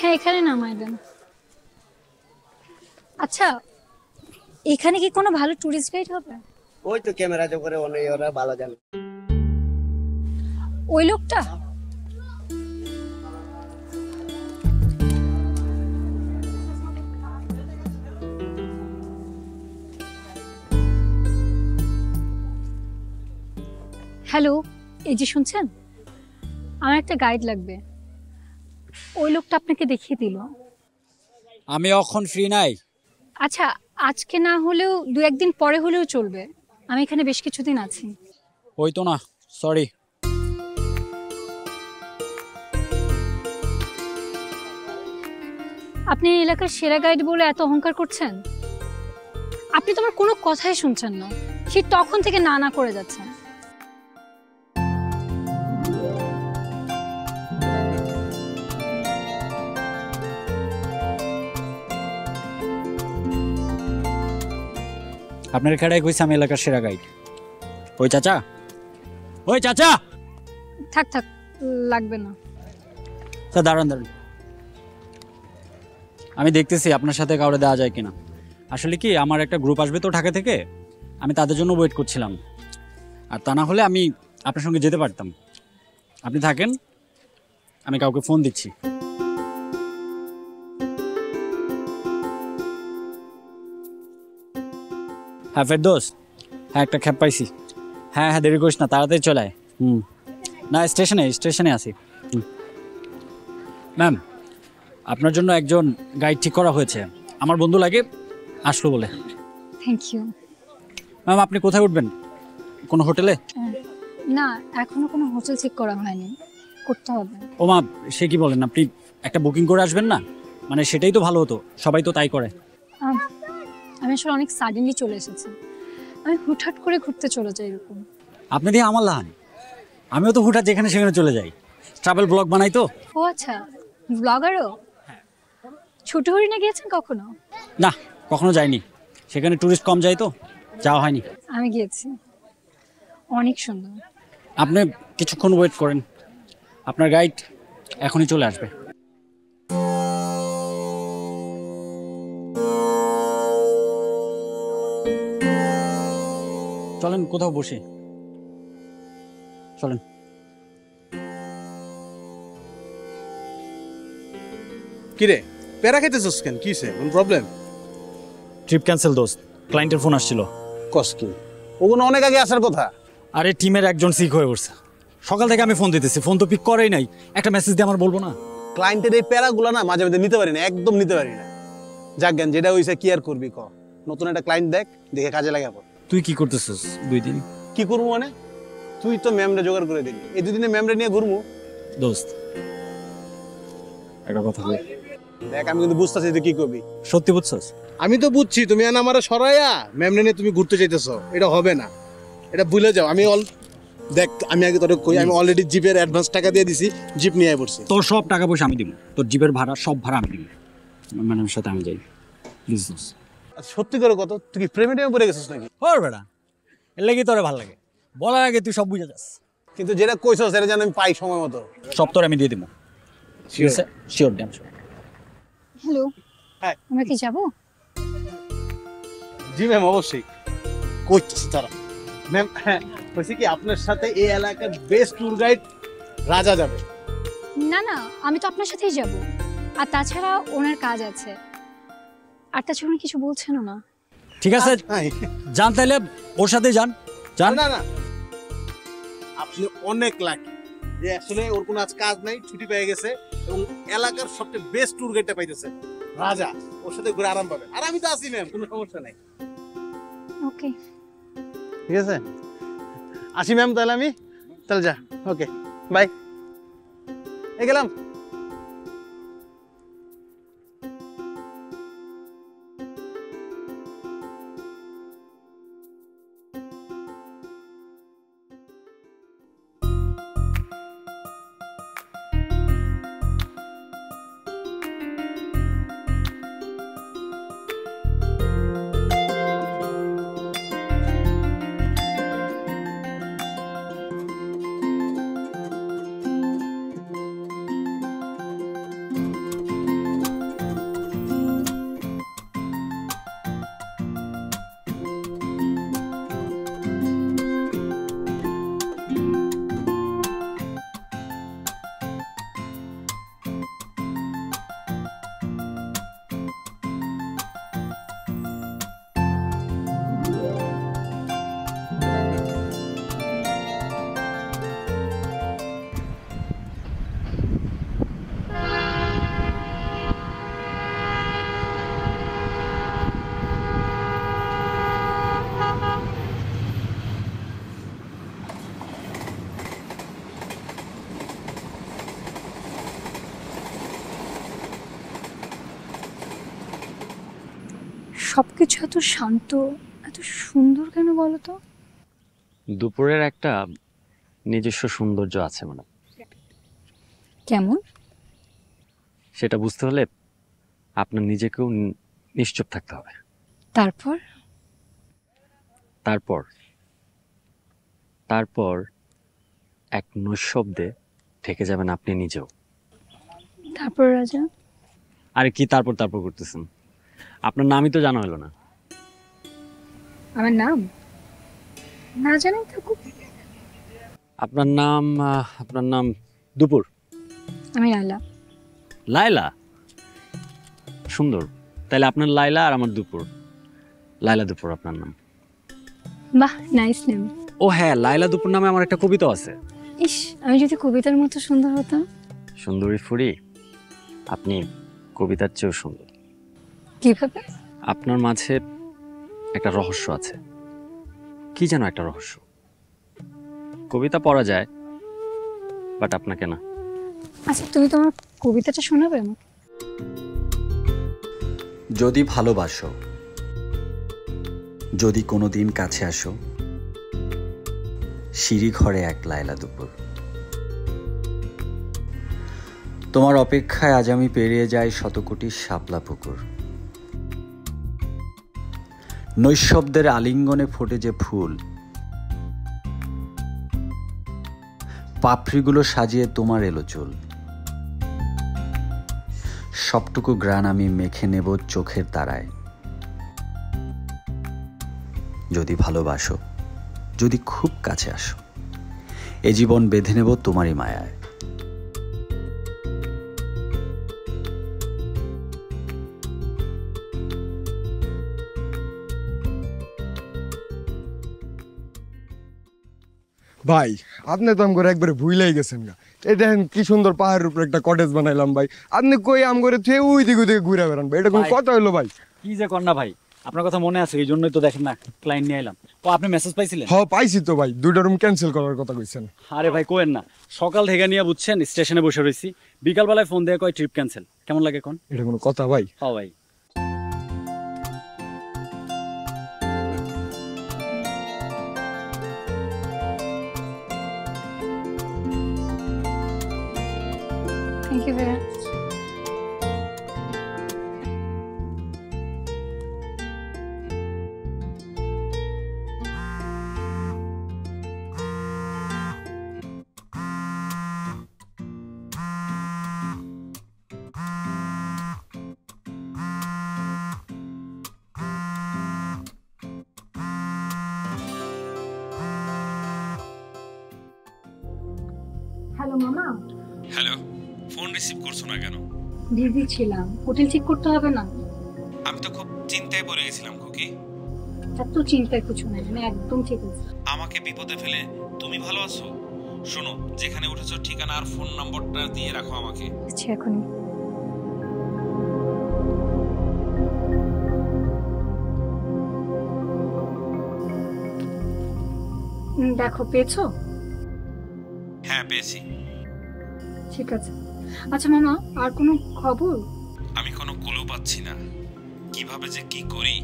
হ্যাঁ এখানে নামাই দেন। আচ্ছা এখানে কি কোনো ভালো টুরিস্ট গাইড হবে? ওই তো ক্যামেরা যে করে ওরা ভালো জানে। ওই লোকটা? হ্যালো, এই যে শুনছেন, আমার একটা গাইড লাগবে। ওই লোকটা আপনাকে দেখিয়ে দিল। আমি এখন ফ্রি নাই। আচ্ছা আজকে না হলেও দু একদিন পরে হলেও চলবে, আমি এখানে বেশ কিছুদিন আছি। ওই তো না, সরি। আপনি এই এলাকার সেরা গাইড বলে এত অহংকার করছেন? আপনি তো আমার কোনো কথাই শুনছেন না, সে তখন থেকে না না করে যাচ্ছেন। আপনার খেড়াই কইছে আমি এলাকার সেরা গাইড। ওই চাচা, ওই চাচা। থাক থাক, লাগবে না। স্যার দাঁড়ান দাঁড়ান, আমি দেখতেছি আপনার সাথে কাউরে দেওয়া যায় কিনা। আসলে কি আমার একটা গ্রুপ আসবে তো ঢাকা থেকে, আমি তাদের জন্য ওয়েট করছিলাম। আর তা না হলে আমি আপনার সঙ্গে যেতে পারতাম। আপনি থাকেন, আমি কাউকে ফোন দিচ্ছি। হ্যাঁ ফেরদৌস, হ্যাঁ একটা খ্যাপ পাইছি। হ্যাঁ হ্যাঁ দেরি করিস না, তাড়াতাড়ি চলে আয়। না স্টেশনে আছি। ম্যাম আপনার জন্য একজন গাইড ঠিক করা হয়েছে, আমার বন্ধু লাগে, আসলো বলে। Thank you. ম্যাম আপনি কোথায় উঠবেন, কোনো হোটেলে? না এখনো কোনো হোটেল চেক করা হয়নি, করতে হবে। ও মা, সে কি বলেন, আপনি একটা বুকিং করে আসবেন না? মানে সেটাই তো ভালো হতো, সবাই তো তাই করে। আমি আসলে অনেক সাডেনলি চলে এসেছি, আমি হুটহাট করে ঘুরতে চলে যাই এরকম। আপনি দিয়ে আমার লাহান, আমিও তো হুটহাট যেখানে সেখানে চলে যাই, ট্রাভেল ব্লগ বানাই তো। ও আচ্ছা, ব্লগারও? ছোট হরিণে গিয়েছেন কখনো? না কখনো যাইনি, সেখানে টুরিস্ট কম যায় তো যাওয়া হয়নি। আমি গিয়েছি, অনেক সুন্দর। আপনি কিছুক্ষণ ওয়েট করেন, আপনার গাইড এখনই চলে আসবে। চলেন কোথাও বসে, চলেন। কিরে প্যারা খাইতেছস কেন, কিসে কোন প্রবলেম? ট্রিপ ক্যান্সেল দোস্ত, ক্লায়েন্টের ফোন আসছিল। কস কি, ওগুলো অনেক আগে আসার কথা। আরে টিমের একজন সিক হয়ে পড়ছে, সকাল থেকে আমি ফোন দিতেছি, ফোন তো পিক করেই নাই। একটা মেসেজ দিয়ে আমার বলবো না? ক্লায়েন্টের এই প্যারাগুলো না মাঝে মাঝে নিতে পারি না, একদম নিতে পারি না। যাক জ্ঞান, যেটা হইছে কি আর করবি ক, নতুন একটা ক্লায়েন্ট দেখ, দেখে কাজে লাগাবো। তুই কি করতেছিস 2 দিন? কি করবো মানে, তুই তো ম্যামরে জোগাড় করে দিলি, এই 2 দিনে ম্যামরে নিয়ে ঘুরবো। দোস্ত একটা কথা বল। দেখ আমি কিন্তু বুঝতেছি তুই কি করবি। সত্যি বুঝছস? আমি তো বুঝছি, তুমি আনা আমারে সরাইয়া ম্যামরে নিয়ে তুমি ঘুরতে চাইতেছো, এটা হবে না, এটা ভুলে যাও। দেখ আমি আগে তোরে কই, আমি অলরেডি জিপের অ্যাডভান্স টাকা দিয়ে দিছি, জিপ নিয়ে আই পড়ছি। তোর সব টাকা পয়সা আমি দিব, তোর জিপের ভাড়া সব ভাড়া আমি দিব, ম্যাডামের সাথে আমি যাই প্লিজ দোস্ত। সত্যি করে কত, তুই কি প্রেমে টেমে পড়ে গেছিস নাকি? ওর বেটা, এর লাগি তোরে ভালো লাগে, বলার আগে তুই সব বুঝে যাস। কিন্তু যেটা কইছস সেটা যেন আমি পাই সময় মতো। সব তোর আমি দিয়ে দিব, ঠিক আছে? Sure damn sure. হ্যালো, হ্যাঁ আমরা কি যাবো? জি ম্যাম অবশ্যই, কইতেছি তারা। ম্যাম হ্যাঁ বলছি কি, আপনার সাথে এই এলাকার বেস্ট ট্যুর গাইড রাজা যাবে। না না, আমি তো আপনার সাথেই যাব, আর তাছাড়া ওনার কাজ আছে, আর তাছাড়া উনি কিছু বলছেনও না। ঠিক আছে যান, তাইলে ওর সাথে যান। যান। না না, আপনি অনেক লাকি যে আসলে ওর কোনো আজ কাজ নাই, ছুটি পেয়ে গেছে এবং এলাকার সবচেয়ে বেস্ট ট্যুর গাইডটা পাইতেছে রাজা, ওর সাথে ঘুরে আরাম পাবে। আর আমি তো আছি ম্যাম, কোনো সমস্যা নাই। ওকে ঠিক আছে আসি ম্যাম, তাহলে আমি তাহলে যা, ওকে বাই, এই গেলাম। সবকিছু এত শান্ত, এত সুন্দর কেন বলো তো? দুপুরের একটা নিজস্ব সৌন্দর্য আছে ম্যাডাম। কেমন? সেটা বুঝতে হলে আপনার নিজেকেও নিশ্চুপ থাকতে হবে। তারপর? তারপর তারপর এক নৈশব্দে ঢেকে যাবেন আপনি নিজেও। তারপর রাজা? আরে কি তারপর তারপর করতেছেন? আপনার নামই তো জানা হলো না। আমার নাম না জানি থাকুক। আপনার নাম দুপুর। আমি লাইলা। লায়লা? সুন্দর। তাহলে আপনার লায়লা আর আমার দুপুর। লায়লা দুপুর আপনার নাম। বাহ, নাইস নেম। ও হ্যাঁ, লায়লা দুপুর নামে আমার একটা কবিতা আছে। ইস, আমি যদি কবিতার মতো সুন্দর হতাম। সুন্দরী ফুরি, আপনি কবিতার চেয়েও সুন্দর। কিভাবে? আপনার মাঝে একটা রহস্য আছে। কি যেন একটা রহস্য। কবিতা পড়া যায়, বাট আপনাকে না। আচ্ছা, তুমি তোমার কবিতাটা শোনাবে আমাকে? যদি ভালোবাসো, যদি কোনোদিন কাছে আসো, সিঁড়ি ঘরে এক লায়লা দুপুর। তোমার অপেক্ষায় আজ আমি পেরিয়ে যাই শতকোটি শাপলা পুকুর। নৈশব্দের আলিঙ্গনে ফোটে যে ফুল, পাপড়িগুলো সাজিয়ে তোমার এলো চুল। সবটুকু গ্রান আমি মেখে নেব চোখের তারায়। যদি ভালোবাসো, যদি খুব কাছে আসো, এ জীবন বেঁধে নেব তোমারই মায়ায়। ভাই আপনি তো আম করে একবারে ভুইলাই গেছেন গা। এই দেখেন কি সুন্দর পাহাড়ের উপরে একটা কটেজ বানাইলাম ভাই, আপনি কই আম করে থুয়ে ওই দিকে ঘুরে বেড়ান ভাই, এটা কোন ভাই। কথা হইলো ভাই? কি যে কর না ভাই, আপনার কথা মনে আছে, এই জন্যই তো দেখেন না ক্লায়েন্ট নিয়ে এলাম। ও আপনি মেসেজ পাইছিলেন? হ পাইছি তো ভাই, 2টা রুম ক্যান্সেল করার কথা কইছেন। আরে ভাই কোয়েন না, সকাল থেকে নিয়ে বুঝছেন স্টেশনে বসে রয়েছি, বিকালবেলায় ফোন দিয়ে কয় ট্রিপ ক্যান্সেল। কেমন লাগে কোন? এটা কোনো কথা ভাই? হ্যাঁ ভাই। থ্যাংক ইউ ভাইয়া। হ্যালো মামা। হ্যালো, ফোন রিসিভ করছো না কেন? বিজি ছিলাম, হোটেল ঠিক করতে হবে না? আমি তো খুব চিন্তায় পড়ে গেছিলাম খুকি। এত চিন্তার কিছু নেই, আমি একদম ঠিক আছি। আমাকে বিপদে ফেলে তুমি ভালো আছো? শোনো, যেখানে উঠেছো ঠিকানা আর ফোন নম্বরটা দিয়ে রাখো আমাকে। আচ্ছা, এখনই। দেখো, পেয়েছো? হ্যাঁ পেয়েছি। ঠিক আছে। আচ্ছা মামা, আর কোনো খবর? আমি কোনো ক্লু পাচ্ছি না, কিভাবে যে কি করি।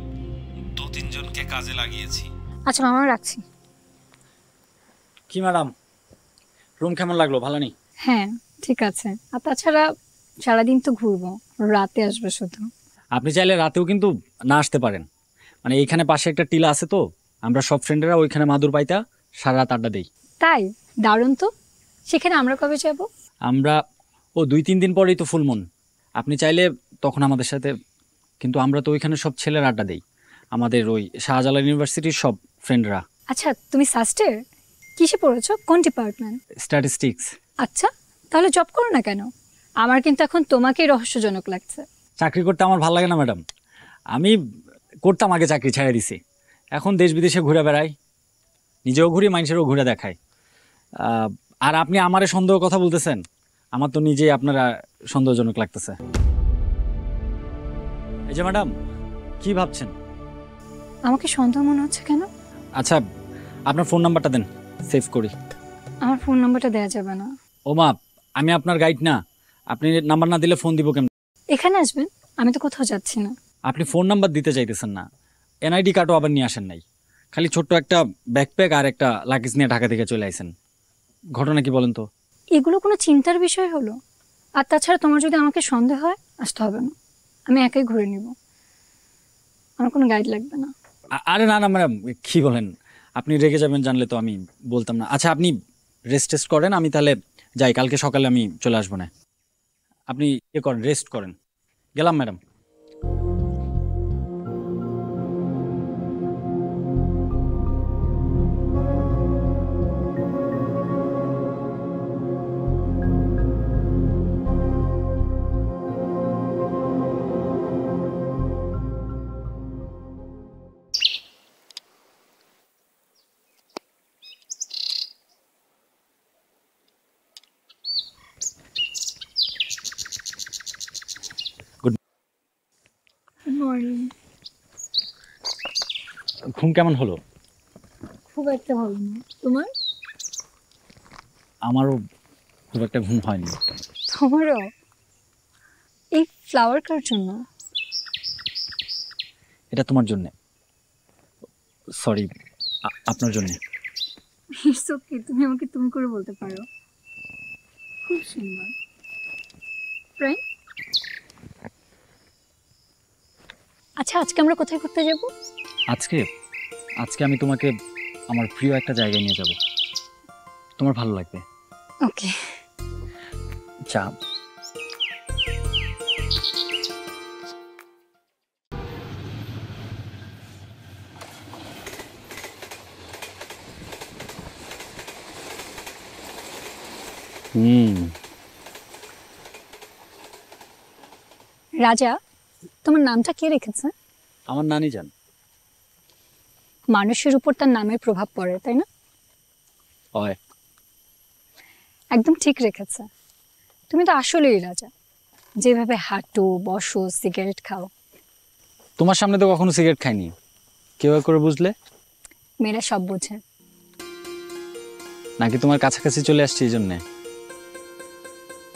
2-3 জনকে কাজে লাগিয়েছি। আচ্ছা মামা, রাখছি। কি ম্যাডাম, রুম কেমন লাগলো? ভালো নেই? হ্যাঁ ঠিক আছে। আর তাছাড়া সারাদিন তো ঘুরবো, রাতে আসবে শুধু। আপনি চাইলে রাতেও কিন্তু না আসতে পারেন। মানে এইখানে পাশে একটা টিলা আছে, তো আমরা সব ফ্রেন্ডেরা ওইখানে মাদুর পাইতা সারা রাত আড্ডা দেই। তাই? দারুণ তো। সেখানে আমরা কবে যাব? আমরা 2-3 দিন পরেই তো ফুল মুন। আপনি চাইলে তখন আমাদের সাথে, কিন্তু আমরা তো ওইখানে সব ছেলেরা আড্ডা দেই, আমাদের ওই শাহজালাল ইউনিভার্সিটির সব ফ্রেন্ডরা। আচ্ছা, তুমি সাস্টে কিসে পড়েছো? কোন ডিপার্টমেন্ট? স্ট্যাটিস্টিক্স। আচ্ছা, তাহলে জব করো না কেন? আমার কিন্তু এখন তোমাকেই রহস্যজনক লাগছে। চাকরি করতে আমার ভালো লাগে না ম্যাডাম। আমি করতাম আগে, চাকরি ছেড়ে দিছি। এখন দেশ বিদেশে ঘুরে বেড়াই, নিজেও ঘুরি, মানুষেরও ঘুরে দেখাই। আর আপনি আমারে সন্দেহ কথা বলতেছেন, আমার তো নিজেই আপনারা সন্দেহজনক লাগতেছে। এই যে ম্যাডাম, কি ভাবছেন? আমাকে সন্দেহ মনে হচ্ছে কেন? আচ্ছা, আপনার ফোন নাম্বারটা দেন, সেভ করি। আমার ফোন নাম্বারটা দেওয়া যাবে না। ও মা, আমি আপনার গাইড না, আপনি নাম্বার না দিলে ফোন দিব কেমন? এখানে আসবেন, আমি তো কোথাও যাচ্ছি না। আপনি ফোন নাম্বার দিতে চাইতেছেন না, এনআইডি কার্ডও আবার নিয়ে আসেন নাই, খালি ছোট্ট একটা ব্যাকপ্যাক আর একটা লাগেজ নিয়ে ঢাকা থেকে চলে আসেন। ঘটনা কি বলেন তো? এগুলো কোনো চিন্তার বিষয় হলো? আর তাছাড়া তোমার যদি আমাকে সন্দেহ হয় আসতে হবে না, আমি একাই ঘুরে নিব, আমার কোনো গাইড লাগবে না। আরে না না ম্যাডাম, কি বলেন, আপনি রেগে যাবেন জানলে তো আমি বলতাম না। আচ্ছা আপনি রেস্ট টেস্ট করেন, আমি তাহলে যাই, কালকে সকালে আমি চলে আসবো না। আপনি করেন, রেস্ট করেন। গেলাম ম্যাডাম। মর্নিং। ঘুম কেমন হলো? খুব একটা ভালো না, তোমার? আমারও খুব একটা ঘুম হয়নি। তোমারও? এই ফ্লাওয়ার কার জন্য? এটা তোমার জন্যে, সরি আপনার জন্যে। ইটস ওকে, তুমি আমাকে তুমি করে বলতে পারো। খুব সুন্দর, রাইট? আচ্ছা আজকে আমরা কোথায় ঘুরতে যাব? আজকে আজকে আমি তোমাকে আমার প্রিয় একটা জায়গায় নিয়ে যাব, তোমার ভালো লাগবে। ওকে। চা। রাজা, তোমার নামটা কে রেখেছে? আমার নানি জান। মানুষের উপর তার নামের প্রভাব পড়ে, তাই না? হয়। একদম ঠিক রেখেছে। তুমি তো আসলেই রাজা, যেভাবে হাঁটো, বসো, সিগারেট খাও। তোমার সামনে তো কখনো সিগারেট খাইনি, কেউ করে বুঝলে? মেয়েরা সব বোঝে। নাকি তোমার কাছাকাছি চলে আসছি এই জন্যে?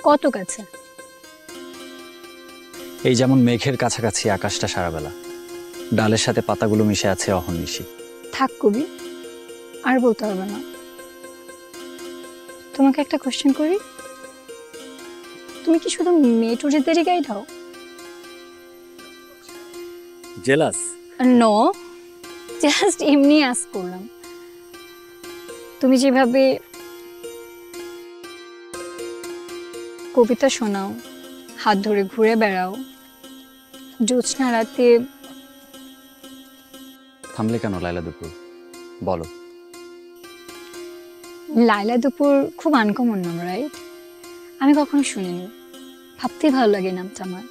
কত কাছে? এই যেমন মেঘের কাছাকাছি আকাশটা সারাবেলা, ডালের সাথে পাতাগুলো মিশে আছে অহর্নিশি। থাক কবি, আর বলতে হবে না। তোমাকে একটা কোশ্চেন করি, তুমি কি শুধু মেয়েটুরিদেরই গাইড হও? জেলাস? নো, জাস্ট এমনি আস করলাম। তুমি যেভাবে কবিতা শোনাও, হাত ধরে ঘুরে বেড়াও, জ্যোৎস্না রাতে। থামলে কেন লাইলা দুপুর, বলো। লাইলা দুপুর খুব আনকমন নাম, রাইট? আমি কখনো শুনিনি, ভাবতেই ভালো লাগে নামটা আমার।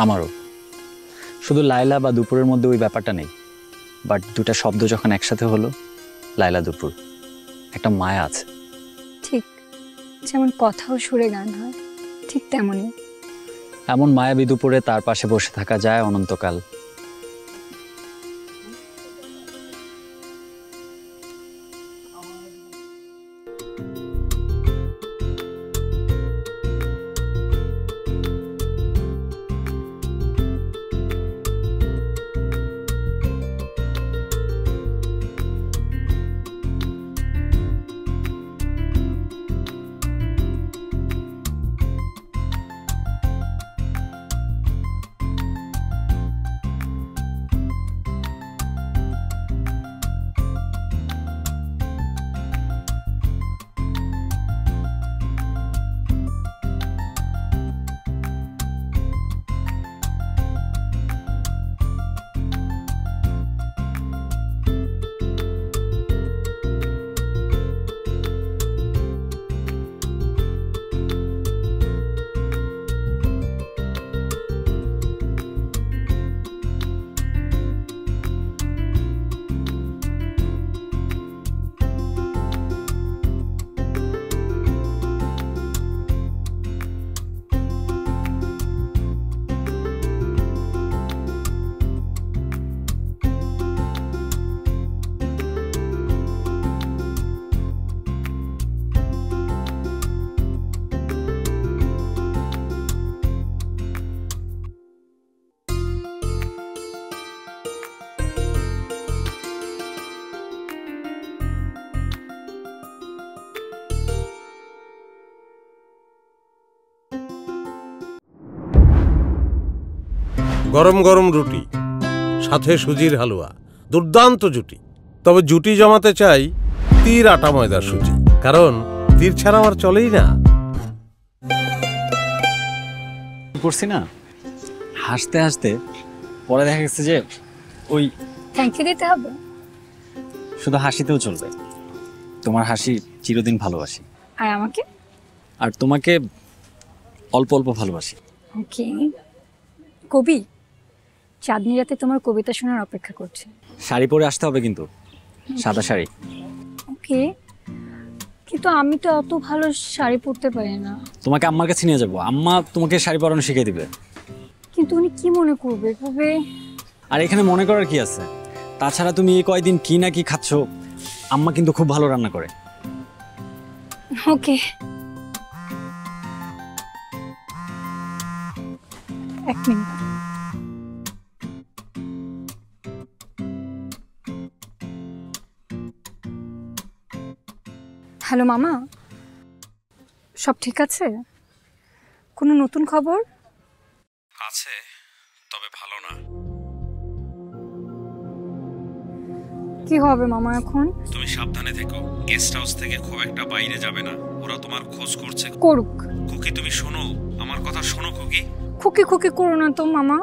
আমারও। শুধু লাইলা বা দুপুরের মধ্যে ওই ব্যাপারটা নেই, বাট দুটা শব্দ যখন একসাথে হলো, লাইলা দুপুর, একটা মায়া আছে। ঠিক যেমন কথাও সুরে গান হয়, ঠিক তেমনই। এমন মায়াবী দুপুরে তার পাশে বসে থাকা যায় অনন্তকাল। গরম গরম রুটি, সাথে সুজির হালুয়া, দুর্দান্ত জুটি। তবে জুটি জমাতে চাই তীর আটা ময়দার সুজি, কারণ তীর ছাড়া আমার চলেই না। করছি না হাসতে হাসতে, পরে দেখা গেছে যে ওই থ্যাংক ইউ দিতে হবে? শুধু হাসিতেও চলবে। তোমার হাসি চিরদিন ভালোবাসি, আর আমাকে? আর তোমাকে অল্প অল্প ভালোবাসি। ওকে। কবি, চাঁদনি রাতে তোমার কবিতা শোনার অপেক্ষা করছে। শাড়ি পরে আসতে হবে কিন্তু, সাদা শাড়ি। ওকে, কিন্তু আমি তো অত ভালো শাড়ি পরতে পারি না। তোমাকে আম্মার কাছে নিয়ে যাবো, আম্মা তোমাকে শাড়ি পরানো শিখিয়ে দিবে। কিন্তু উনি কি মনে করবে এভাবে? আর এখানে মনে করার কি আছে? তাছাড়া তুমি এই কয়দিন কি না কি খাচ্ছ, আম্মা কিন্তু খুব ভালো রান্না করে। ওকে, এক মিনিট। হ্যালো মামা, সব ঠিক আছে? কোনো নতুন খবর? আছে, তবে ভালো না। কি হবে মামা এখন? তুমি সাবধানে থেকো, গেস্ট হাউস থেকে খুব একটা বাইরে যাবে না, ওরা তোমার খোঁজ করছে। করুক। খুকি তুমি শোনো, আমার কথা শোনো খুকি। খুকি খুকি করো না তো মামা।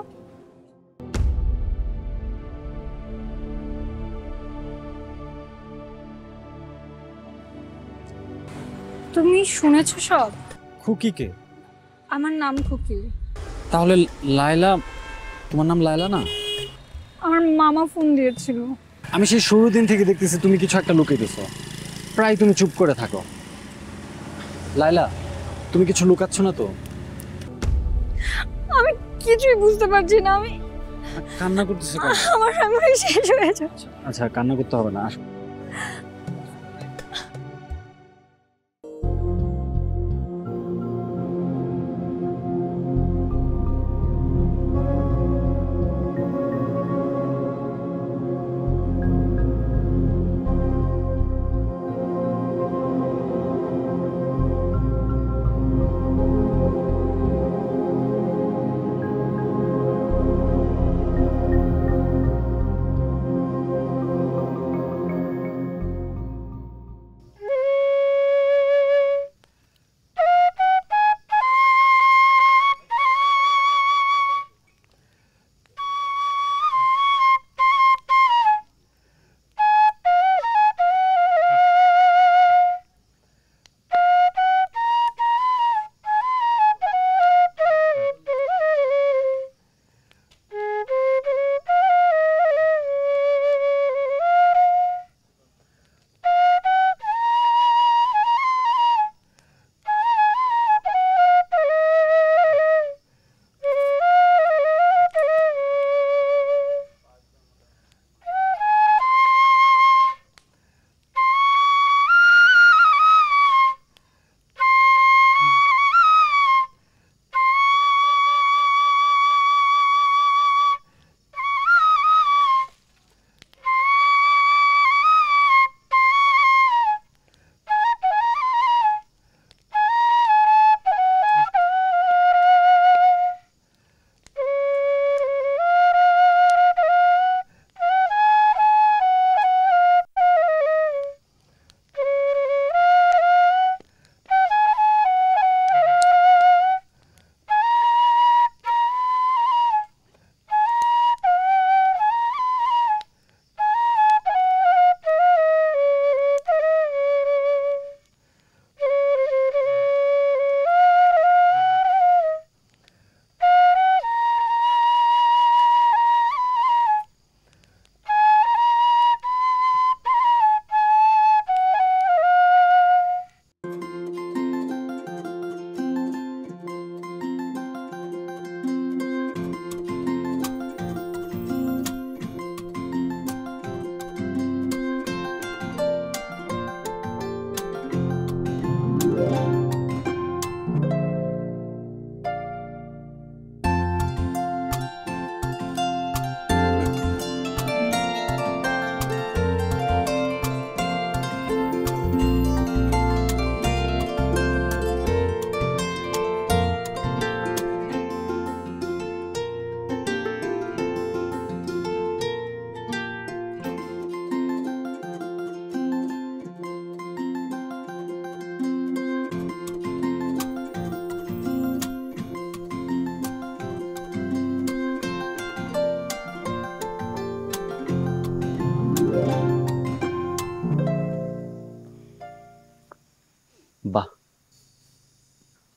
তুমি শুনেছো সব? খুকিকে? আমার নাম খুকি। তাহলে লায়লা, তোমার নাম লায়লা না? আমার মামা ফোন দিয়েছিল। আমি সেই শুরু দিন থেকে দেখতেছি তুমি কিছু একটা লুকিয়ে দিছো, প্রায় তুমি চুপ করে থাকো। লায়লা, তুমি কিছু লুকাচ্ছ না তো? আমি কিছুই বুঝতে পারছি না। আমি কান্না করতেছো কেন? আমার মেমরি শেষ হয়ে যাচ্ছে। আচ্ছা, কান্না করতে হবে না, আসো।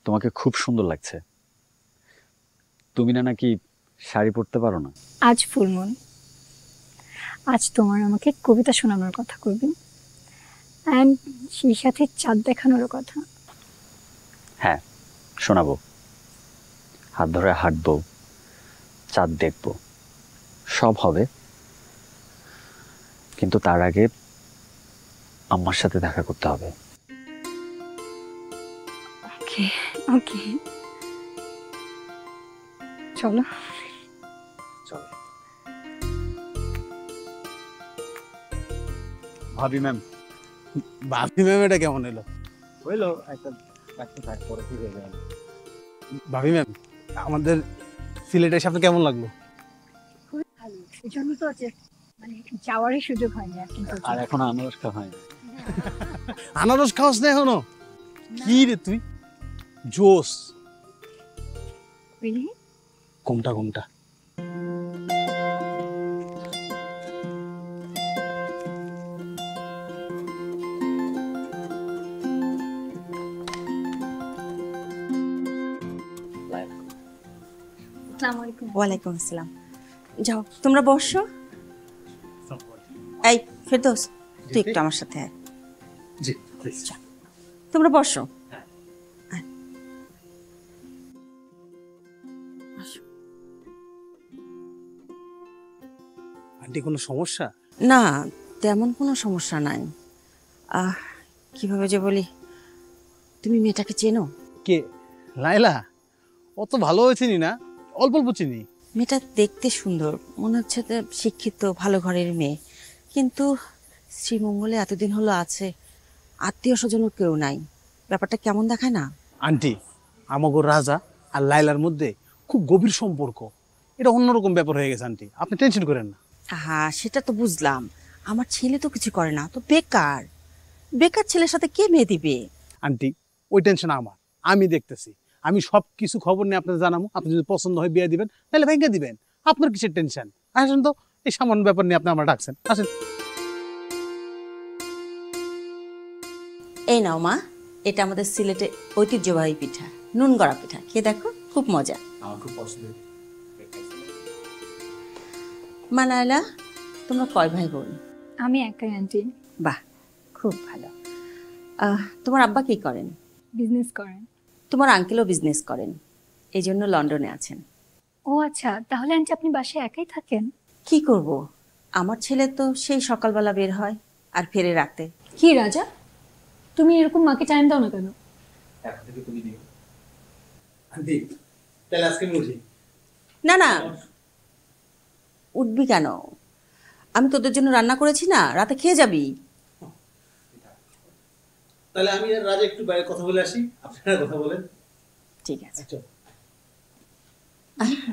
তোমাকে খুব সুন্দর লাগছে। তুমি না নাকি শাড়ি পরতে পারো না? আজ ফুলমন, আজ তোমার আমাকে কবিতা শোনানোর কথা করবি, অ্যান্ড সেই সাথে চাঁদ দেখানোর কথা। হ্যাঁ, শোনাবো। হাত ধরে হাঁটবো, চাঁদ দেখবো, সব হবে। কিন্তু তার আগে আমার সাথে দেখা করতে হবে। ওকে ওকে, চলো। ভাবি ম্যাম। ভাবি ম্যাম এটা কেমন এলো? হইলো একটা পরে ফিরে গেল। ভাবি ম্যাম, আমাদের সিলেটের সামনে কেমন লাগলো? খুবই ভালো, এই জন্য তো মানে যাওয়ারই সুযোগ হয়নি আর, কিন্তু আর এখন আনারস খাওয়া হয় না। আনারস খাওয়াস না এখনো? কি রে তুই, জোস। Really? কোনটা কোনটা? আসসালামু আলাইকুম। ওয়ালাইকুম আসসালাম। যাও তোমরা বসো। এই ফেরদৌস, তুই একটু আমার সাথে আয়। জি, তোমরা বসো। আয়। আসো। আন্টি কোনো সমস্যা? না, তেমন কোনো সমস্যা নাই। কিভাবে যে বলি, তুমি মেয়েটাকে চেনো? কে? লাইলা? অত ভালো চিনি না, অল্প অল্প চিনি। মেয়েটা দেখতে সুন্দর, মনে হচ্ছে যে শিক্ষিত, ভালো ঘরের মেয়ে, কিন্তু শ্রীমঙ্গলে এতদিন হলো আছে, আত্মীয় স্বজনও কেউ নাই। ব্যাপারটা কেমন দেখায় না? আন্টি, আমাগো রাজা আর লাইলার মধ্যে খুব গভীর সম্পর্ক, এটা অন্যরকম ব্যাপার হয়ে গেছে আন্টি, আপনি টেনশন করেন না। হ্যাঁ, সেটা তো বুঝলাম। আমার ছেলে তো কিছু করে না, তো বেকার। বেকার ছেলের সাথে কে মেয়ে দিবে? আন্টি, ওই টেনশন আমার, আমি দেখতেছি। আমি সব কিছু খবর নিয়ে আপনাদের জানাবো, আপনি যদি পছন্দ হয় বিয়ে দিবেন, তাহলে ভেঙে দিবেন। আপনার কিসের টেনশন? আসেন তো, এই সামান্য ব্যাপার নিয়ে আপনি আমার ডাকছেন, আসেন। এই নাও মা, এটা আমাদের সিলেটের ঐতিহ্যবাহী পিঠা, নুন গড়া পিঠা। খেয়ে দেখো, খুব মজা। আমার খুব পছন্দ। মানায়লা, তোমরা কয় ভাই বোন? আমি একাই আন্টি। বাহ, খুব ভালো। তোমার আব্বা কি করেন? বিজনেস করেন। তোমার আঙ্কেলও বিজনেস করেন, এই জন্য লন্ডনে আছেন। ও আচ্ছা, তাহলে আন্টি আপনি বাসায় একাই থাকেন? কি করব, আমার ছেলে তো সেই সকালবেলা বের হয় আর ফেরে রাতে। কি রাজা, তুমি এরকম মাকে টাইম দাও না কেন? এখন থেকে তুমি দিও আন্টি, তাহলে আজকে আমি উঠি। না না, উঠবি কেন? আমি তোদের জন্য রান্না করেছি না, রাতে খেয়ে যাবি। তাহলে আমি আর রাজা একটু বাইরে কথা বলে আসি, আপনারা কথা বলেন। ঠিক আছে,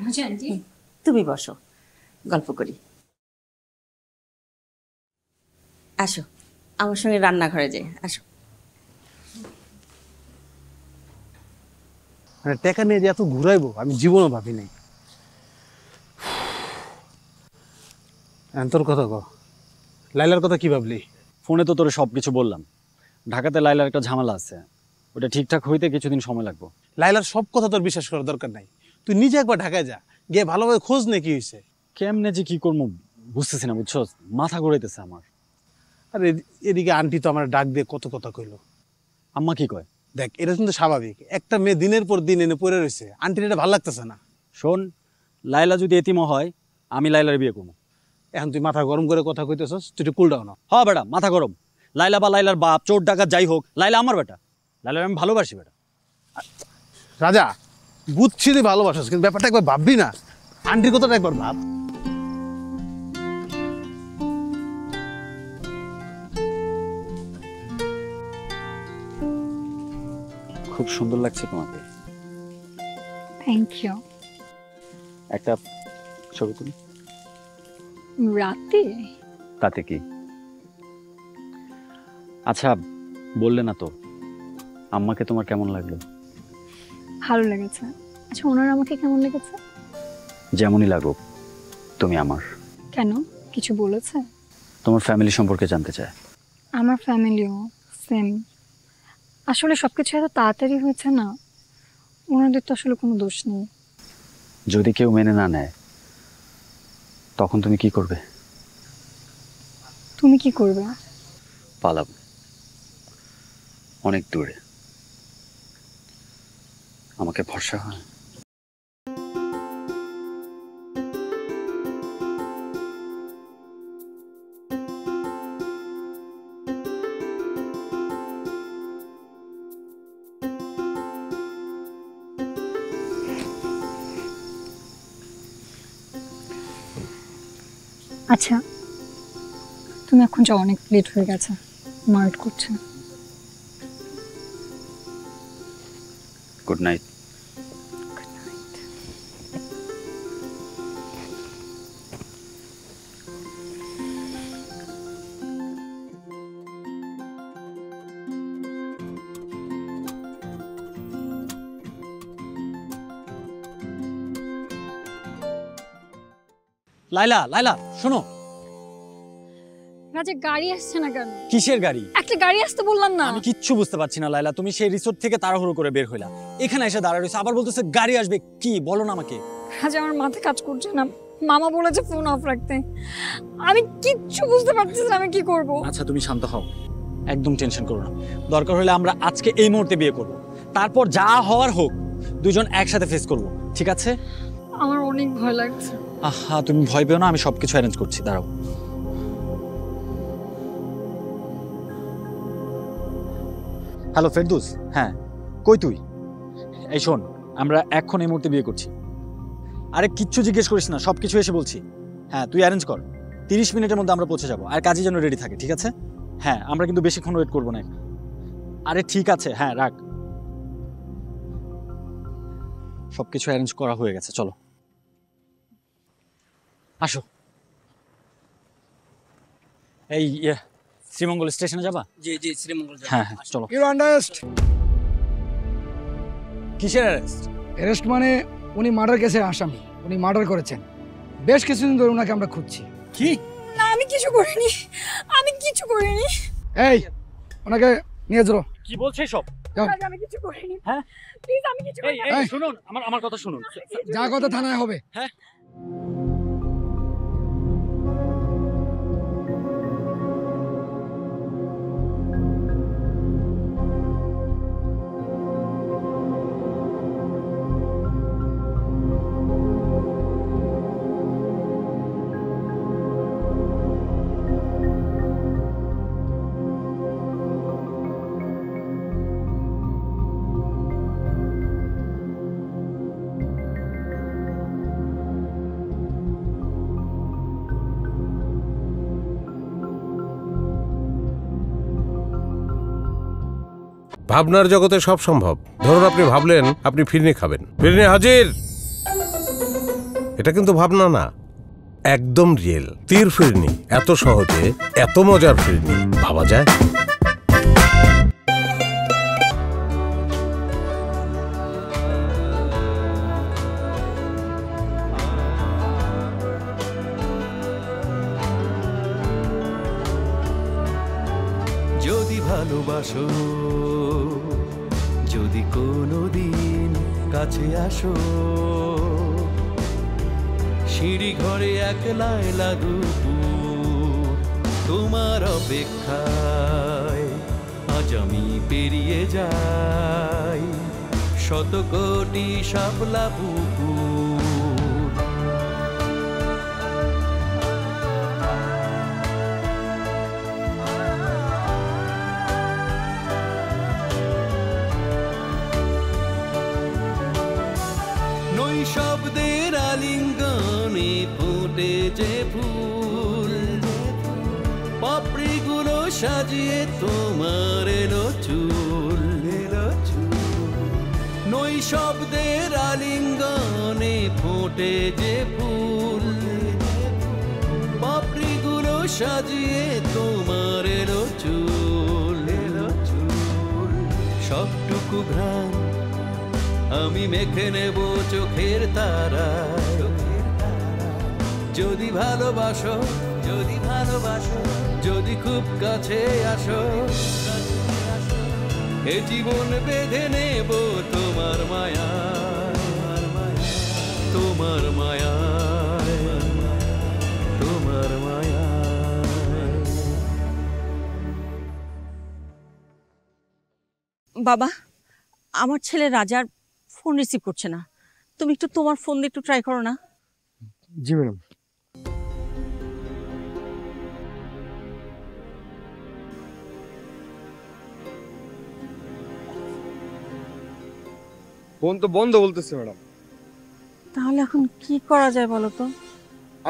মজা আন্টি। তুমি বসো, গল্প করি। আসো আমার সঙ্গে রান্নাঘরে যাই, আসো। মানে টাকা নিয়ে যে এত ঘুরাইবো আমি জীবনও ভাবি নাই। তোর কথা কো, লাইলার কথা কি ভাবলি? ফোনে তো তোরে সব কিছু বললাম। ঢাকাতে লাইলার একটা ঝামেলা আছে, ওটা ঠিকঠাক হইতে কিছুদিন সময় লাগবে। লাইলার সব কথা তোর বিশ্বাস করার দরকার নাই, তুই নিজে একবার ঢাকায় যা, গিয়ে ভালোভাবে খোঁজ নে কি হয়েছে। কেমনে যে কি করবো বুঝতেছি না, বুঝছো? মাথা ঘুরাইতেছে আমার। আর এদিকে আন্টি তো আমার ডাক দিয়ে কত কথা কইলো। আম্মা কি কয়? দেখ, এটা কিন্তু স্বাভাবিক, একটা মেয়ে দিনের পর দিন এনে পড়ে রয়েছে, আন্টির এটা ভালো লাগতেছে না। শোন, লাইলা যদি এতিমও হয়, আমি লাইলার বিয়ে করবো। এখন তুই মাথা গরম করে কথা কইতেছস, তুই কুল ডাউন হ। হ্যাঁ বেটা, মাথা গরম। লাইলা বা লাইলার বাপ, চোর ডাকাত যাই হোক, লাইলা আমার বেটা, লাইলার আমি ভালোবাসি বেটা। রাজা, বুঝছি তুই ভালোবাসিস, কিন্তু ব্যাপারটা একবার ভাববি না, আন্টির কথাটা একবার ভাব। খুব সুন্দর লাগছে তোমাকে। Thank you. একটা ছবি তুলি। রাতে? তাতে কি? আচ্ছা, বললে না তো, আম্মাকে তোমার কেমন লাগলো? ভালো লেগেছে। আচ্ছা, ওনার আমাকে কেমন লেগেছে? যেমনই লাগুক, তুমি আমার। কেন, কিছু বলেছে? তোমার ফ্যামিলি সম্পর্কে জানতে চায়। আমার ফ্যামিলিও সেম। আসলে সবকিছু এত তাড়াতাড়ি হয়েছে না, ওনাদের তো আসলে কোনো দোষ নেই। যদি কেউ মেনে না নেয় তখন তুমি কি করবে? তুমি কি করবে? পালাবো অনেক দূরে। আমাকে ভরসা হয়? আচ্ছা তুমি এখন যাও, অনেক লেট হয়ে গেছে, মার্ট করছে। Good night. লাইলা লাইলা শোনো। রাজা গাড়ি আসছে না কেন? কিসের গাড়ি? একটা গাড়ি আসতে বললাম না। আমি কিচ্ছু বুঝতে পারছি না লাইলা, তুমি সেই রিসোর্ট থেকে তাড়াহুড়ো করে বের হইলা, এখানে এসে দাঁড়ায় রইছো, আবার বলতেছে গাড়ি আসবে। কি বলো না আমাকে। রাজা আমার মাথা কাজ করছে না, মামা বলেছে ফোন অফ রাখতে, আমি কিচ্ছু বুঝতে পারছি না আমি কি করব। আচ্ছা তুমি শান্ত হও, একদম টেনশন করো না। দরকার হলে আমরা আজকে এই মুহূর্তে বিয়ে করব, তারপর যা হওয়ার হোক দুজন একসাথে ফেস করব, ঠিক আছে? আমার অনেক ভয় লাগছে। আহা তুমি ভয় পেও না, আমি সবকিছু অ্যারেঞ্জ করছি, দাঁড়াও। হ্যালো ফেরদৌস, হ্যাঁ কই তুই? এই শোন, আমরা এখন এই মুহূর্তে বিয়ে করছি। আরে কিচ্ছু জিজ্ঞেস করিস না, সব কিছু এসে বলছি। হ্যাঁ তুই অ্যারেঞ্জ কর, 30 মিনিটের মধ্যে আমরা পৌঁছে যাবো, আর কাজে যেন রেডি থাকে, ঠিক আছে? হ্যাঁ আমরা কিন্তু বেশিক্ষণ ওয়েট করবো না। আরে ঠিক আছে, হ্যাঁ রাখ। সবকিছু অ্যারেঞ্জ করা হয়ে গেছে, চলো আসো। এই শ্রীমঙ্গল স্টেশনে যাবা? জি জি শ্রীমঙ্গল। হ্যাঁ হ্যাঁ চলো। Your under arrest. কিসের অ্যারেস্ট? অ্যারেস্ট মানে উনি মার্ডার কেসের আসামি, উনি মার্ডার করেছেন। বেশ কিছুদিন ধরে ওনাকে আমরা খুঁজছি। কি? না আমি কিছু করিনি, আমি কিছু করিনি। এই ওনাকে নিয়ে চলো। কি বলছে সব? রাজা আমি কিছু করিনি। হ্যাঁ প্লিজ আমি কিছু করিনি। এই শুনুন, আমার কথা শুনুন। যা কথা থানায় হবে। হ্যাঁ ভাবনার জগতে সব সম্ভব। ধরুন আপনি ভাবলেন আপনি ফিরনি খাবেন, ফিরনি হাজির। এটা কিন্তু ভাবনা না, একদম রিয়েল তীর ফিরনি। এত সহজে এত মজার ফিরনি ভাবা যায়? যদি ভালোবাসো, যদি কোনোদিন কাছে আসো, সিঁড়ি ঘরে একলা এলা দুপুর তোমার অপেক্ষায় আজ আমি পেরিয়ে যাই শত কোটি শাপলা পুকুর। শব্দের আলিঙ্গনে ফুটে যে ফুল, পাপড়িগুলো সাজিয়ে তোমার এলো চুল। নই শব্দের আলিঙ্গনে ফুটে যে ফুল, পাপড়িগুলো সাজিয়ে তোমার এলো চুল। সবটুকু ঘ্রাণ আমি মেখে নেব চোখের তারা। যদি ভালোবাসো, যদি ভালোবাসো, যদি খুব কাছে আসো, এ জীবন বেঁধে নেব তোমার মায়া, তোমার মায়া, তোমার মায়া। বাবা, আমার ছেলে রাজার ফোন রিসিভ করছে না, তুমি একটু তোমার ফোন দিয়ে একটু ট্রাই করো না। জি ম্যাডাম। ফোন তো বন্ধ বলতেছে ম্যাডাম। তাহলে এখন কি করা যায় বলো তো?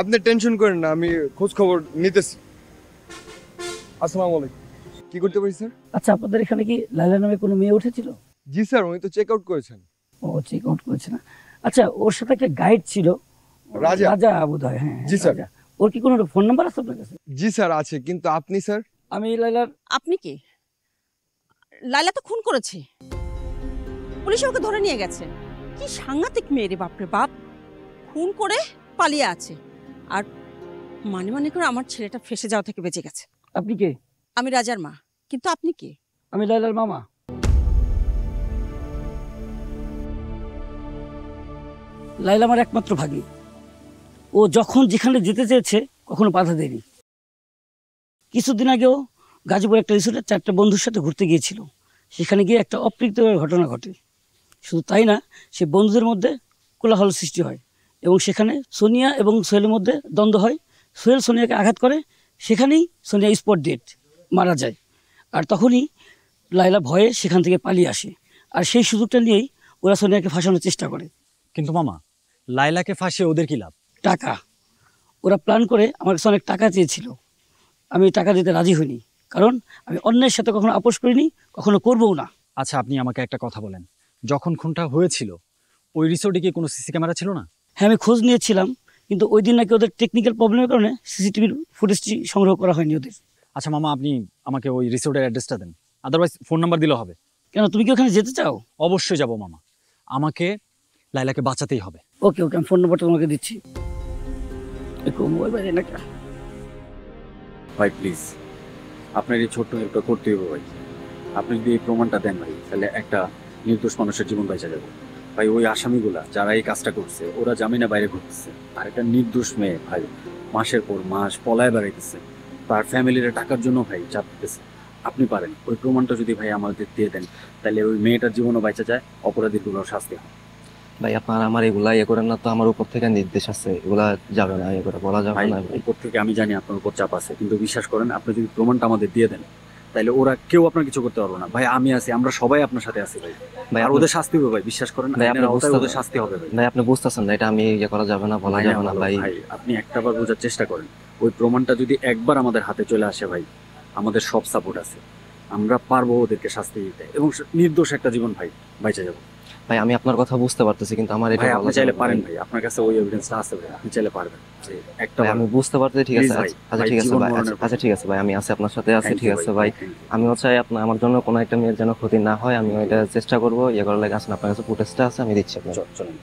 আপনি টেনশন করেন না, আমি খোঁজ খবর নিতেছি। আসসালামু আলাইকুম। কি করতে পারি স্যার? আচ্ছা, আপনাদের এখানে কি লাইলা নামে কোনো মেয়ে উঠেছিল? জি স্যার, উনি তো চেক আউট করেছেন। ও, চেক আউট করেছে না? আচ্ছা, ওর সাথে একটা গাইড ছিল, রাজা। রাজা বোধহয়। হ্যাঁ জি স্যার। ওর কি কোনো ফোন নাম্বার আছে আপনার কাছে? জি স্যার আছে, কিন্তু আপনি স্যার? আমি লাইলার। আপনি কি? লাইলা তো খুন করেছে, পুলিশ ওকে ধরে নিয়ে গেছে। কি সাংঘাতিক মেয়ে রে, বাপরে বাপ! খুন করে পালিয়ে আছে, আর মানে মানে করে আমার ছেলেটা ফেসে যাওয়া থেকে বেঁচে গেছে। আপনি কে? আমি রাজার মা, কিন্তু আপনি কে? আমি লাইলার মামা। লাইলা আমার একমাত্র ভাগী। ও যখন যেখানে যেতে চেয়েছে কখনো বাধা দেয়নি। কিছুদিন আগেও গাজীপুর একটা রিসোর্টে 4টা বন্ধুর সাথে ঘুরতে গিয়েছিল। সেখানে গিয়ে একটা অপ্রীতিকর ঘটনা ঘটে। শুধু তাই না, সে বন্ধুদের মধ্যে কোলাহল সৃষ্টি হয় এবং সেখানে সোনিয়া এবং সোহেলের মধ্যে দ্বন্দ্ব হয়। সোহেল সোনিয়াকে আঘাত করে, সেখানেই সোনিয়া স্পট ডেড মারা যায়। আর তখনই লাইলা ভয়ে সেখান থেকে পালিয়ে আসে, আর সেই সুযোগটা নিয়েই ওরা সোনিয়াকে ফাঁসানোর চেষ্টা করে। কিন্তু মামা, লাইলাকে ফাঁসিয়ে ওদের কি লাভ? টাকা। ওরা প্ল্যান করে আমার কাছে অনেক টাকা চেয়েছিল। আমি টাকা দিতে রাজি হইনি, কারণ আমি অন্যের সাথে কখনো আপোষ করিনি, কখনো করবও না। আচ্ছা, আপনি আমাকে একটা কথা বলেন, যখন খুনটা হয়েছিল ওই রিসোর্টে কি কোনো সিসি ক্যামেরা ছিল না? হ্যাঁ, আমি খোঁজ নিয়েছিলাম, কিন্তু ওই দিন নাকি ওদের টেকনিক্যাল প্রবলেমের কারণে সিসিটিভির ফুটেজটি সংগ্রহ করা হয়নি ওদের। আচ্ছা মামা, আপনি আমাকে ওই রিসোর্টের অ্যাড্রেসটা দেন, আদারওয়াইজ ফোন নাম্বার দিলেও হবে। কেন, তুমি কি ওখানে যেতে চাও? অবশ্যই যাব মামা, আমাকে লাইলাকে বাঁচাতেই হবে। ওকে ওকে, আমি ফোন নাম্বারটা তোমাকে দিচ্ছি। মোবাইল বাইরে না? ভাই প্লিজ, আপনার এই ছোট্ট হেল্পটা করতে হবে ভাই। আপনি যদি এই প্রমাণটা দেন ভাই, তাহলে একটা নির্দোষ মানুষের জীবন বেঁচে যাবে ভাই। ওই আসামিগুলা যারা এই কাজটা করছে, ওরা জামিনে বাইরে ঘুরতেছে, আর একটা নির্দোষ মেয়ে ভাই মাসের পর মাস পলায় বেড়াইতেছে, তার ফ্যামিলির টাকার জন্য ভাই চাপ দিতেছে। আপনি পারেন ওই প্রমাণটা যদি ভাই আমাদের দিয়ে দেন, তাহলে ওই মেয়েটার জীবনও বেঁচে যায়, অপরাধীগুলোর শাস্তি হয়। ভাই আপনার আমার এগুলা ইয়ে করেন না তো, আমার উপর থেকে নির্দেশ আছে, এগুলা যাবে না, এগুলো বলা যাবে না। উপর থেকে আমি জানি আপনার উপর চাপ আছে, কিন্তু বিশ্বাস করেন, আপনি যদি প্রমাণটা আমাদের দিয়ে দেন, তাহলে ওরা কেউ আপনার কিছু করতে পারবো না ভাই। আমি আছি, আমরা সবাই আপনার সাথে আছি ভাই। ভাই আর ওদের শাস্তি হবে ভাই, বিশ্বাস করেন, ওদের শাস্তি হবে ভাই। ভাই আপনি বুঝতেছেন না, এটা আমি ইয়ে করা যাবে না, বলা যাবে না ভাই। আপনি একটাবার বোঝার চেষ্টা করেন, ওই প্রমাণটা যদি একবার আমাদের হাতে চলে আসে ভাই, আমাদের সব সাপোর্ট আছে, আমরা পারবো ওদেরকে শাস্তি দিতে, এবং নির্দোষ একটা জীবন ভাই বেঁচে যাবো। ভাই আমি আপনার কথা বুঝতে পারতেছি, কিন্তু আমার এটা আপনি চাইলে পারেন ভাই, আপনার কাছে ওই এভিডেন্সটা আছে ভাই, আপনি চাইলে পারবেন। একটা আমি বুঝতে পারতেছি, ঠিক আছে। আচ্ছা ঠিক আছে ভাই, আচ্ছা ঠিক আছে ভাই, আমি আছি আপনার সাথে আছি, ঠিক আছে ভাই। আমিও চাই আপনার আমার জন্য কোনো একটা মেয়ের যেন ক্ষতি না হয়, আমি ওইটা চেষ্টা করবো। ইয়ে করার লাগে আসেন, আপনার কাছে ফুটেজটা আছে, আমি দিচ্ছি আপনার। চলেন।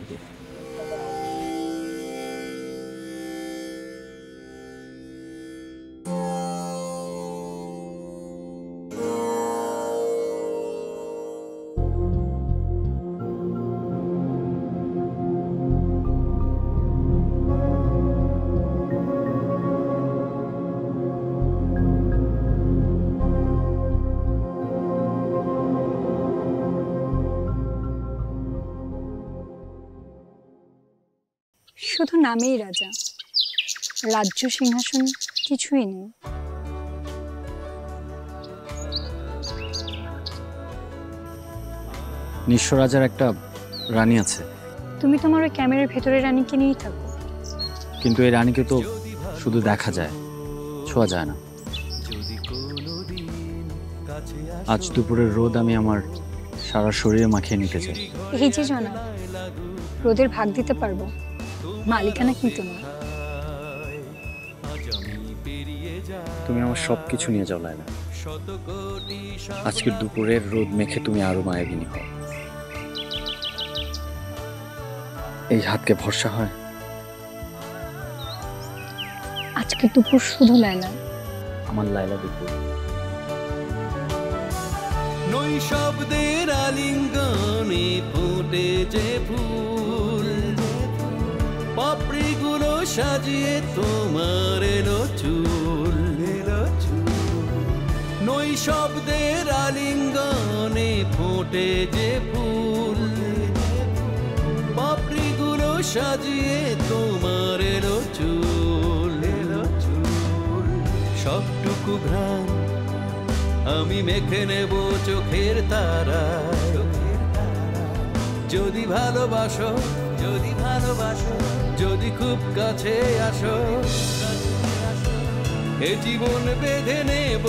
শুধু নামেই রাজা, রাজ্য সিংহাসন কিছুই নেই। নিঃস্ব রাজার একটা রানী আছে। তুমি তোমার ওই ক্যামেরার ভেতরে রানীকে নিয়েই থাকো, কিন্তু এই রানীকে তো শুধু দেখা যায়, ছোঁয়া যায় না। আজ দুপুরের রোদ আমি আমার সারা শরীরে মাখিয়ে নিতে চাই। এই যে জানা, রোদের ভাগ দিতে পারবো, মালিকানা কিন্তু না। তুমি আমার সবকিছু নিয়ে যাও লাইলা। আজকের দুপুরের রোদ মেখে তুমি আরো মায়াবিনী হও। এই হাতকে ভরসা হয়। আজকে দুপুর শুধু লাইলা, আমার লাইলা দুপুর। নৈশব্দের আলিঙ্গনে ফোটে যে ফুল, পাপড়িগুলো সাজিয়ে তোমার এলো চুল, নৈশব্দের আলিঙ্গনে ফোটে যে ফুল, পাপড়িগুলো সাজিয়ে তোমার এলো চুল, সবটুকু ঘ্রাণ আমি মেখে নেব চোখের তারা। যদি ভালোবাসো, যদি ভালোবাসো, যদি খুব কাছে আসো, এ জীবন বেঁধে নেব